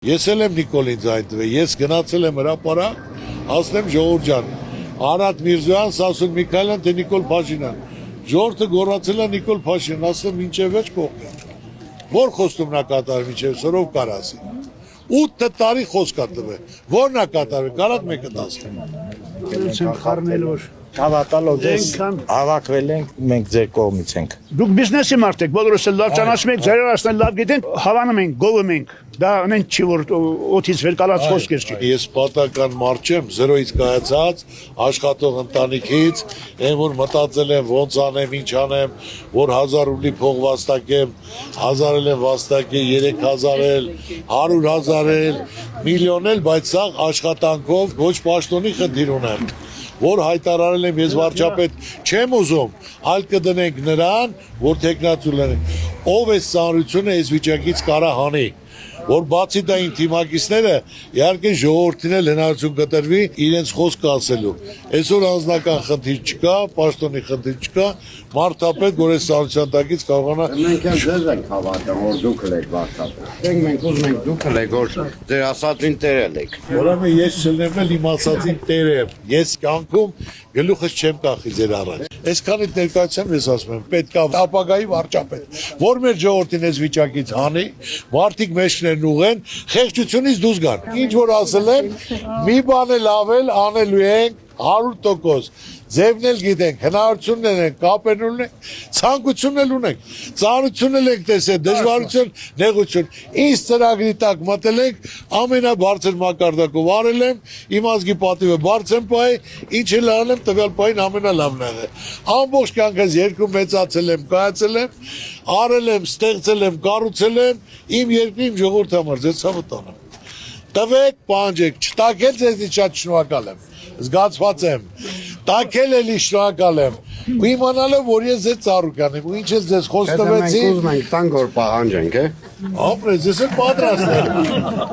Ես էլ եմ Նիկոլին ձայն տվել, ես գնացել եմ հրապարակ, ասեմ ժողովուրդ ջան, Արադ Միրզոյան, Սասուն Միքայելյան, թե Նիկոլ Փաշինյան, ժողովուրդը գոռացել է Նիկոլ Փաշինյան, ասեմ ինչև վեճ կողմ, որ խոստումն է կատարվում, ինչև սրով կար ասի, 8 տարի խոսք է տվել, որն է կատարվել, կարադ մեկը տասը։ Հավատալով ձեզ հավաքվել ենք, մենք ձեր կողմից ենք։ Դուք բիզնեսի մարդ եք, բոլորս էլ լավ ճանաչում եք, ձեր ասեն լավ գիտեն, հավանում ենք, գովում ենք։ Դա անեն չի որ օթից վեր կալած խոսքեր չի։ Ես պատական մարդ չեմ, զրոյից կայացած, աշխատող ընտանիքից, այն որ մտածել եմ ոնց անեմ, ինչ անեմ, որ 1000 ռուբլի փող վաստակեմ, 1000 էլ եմ վաստակել, 3000 էլ, 100,000 էլ, միլիոն էլ, բայց սա աշխատանքով ոչ պաշտոնի խնդիր ունեմ, որ հայտարարել եմ ես վարչապետ չեմ ուզում, այլ կդնենք նրան, որ տեխնատուր լինենք, ով է ծանրությունը այս վիճակից կարա հանի, որ բացի դա իմ թիմակիցները իհարկե ժողովրդին էլ հնարավորություն կտրվի իրենց խոսքը ասելու։ Այսօր անձնական խնդիր չկա, պաշտոնի խնդիր չկա, մարդապետ որ այս ծանրության տակից կարողանա։ Մենք ձեզ ենք հավատում, որ դուք եք վարչապետ։ Մենք ուզում ենք դուք եք, որ ձեր ասածին տերել եք։ Ուրեմն ես չլինեմ էլ իմ ասածին տեր եմ։ Ես կյանքում գլուխս չեմ կախի ձեր առաջ։ Այսքանից ներկայացեմ ես ասում եմ, պետք է ապագայի վարչապետ, որ մեր ժողովրդին այս վիճակից հանի, մարդիկ մեջներն ուղեն, խեղճությունից դուրս գան։ Ինչ որ ասել եմ, մի բան էլ ավել անելու ենք 100%։ Ձևն էլ գիտենք, հնարավորությունն ենք, կապն ունենք, ցանկությունն էլ ունենք, ծանրությունն էլ ենք տեսել, դժվարություն, նեղություն։ Ինչ ծրագրի տակ մտել ենք, ամենաբարձր մակարդակով արել եմ, իմ ազգի պատիվը բարձր եմ պահի, ինչ էլ արել եմ, տվյալ պահին ամենալավն եղել է։ Ամբողջ կյանքս երկու մեծացել եմ, կայացել եմ, արել եմ, ստեղծել եմ, կառուցել եմ, իմ երկրի իմ ժողովրդի համար, ձեզ ցավը տանեմ։ Տվեք, պահանջեք, չտակել ձեզնից շատ շնորհակալ եմ, զգացված եմ, տակել էլի շնորհակալ եմ, ու իմանալով, որ ես ձեզ ծառուկ անեմ, ու ինչ էլ ձեզ խոստովեցի։ Մենք ուզում ենք տանք որ պահանջենք, Ապրես, ես էլ պատրաստ եմ։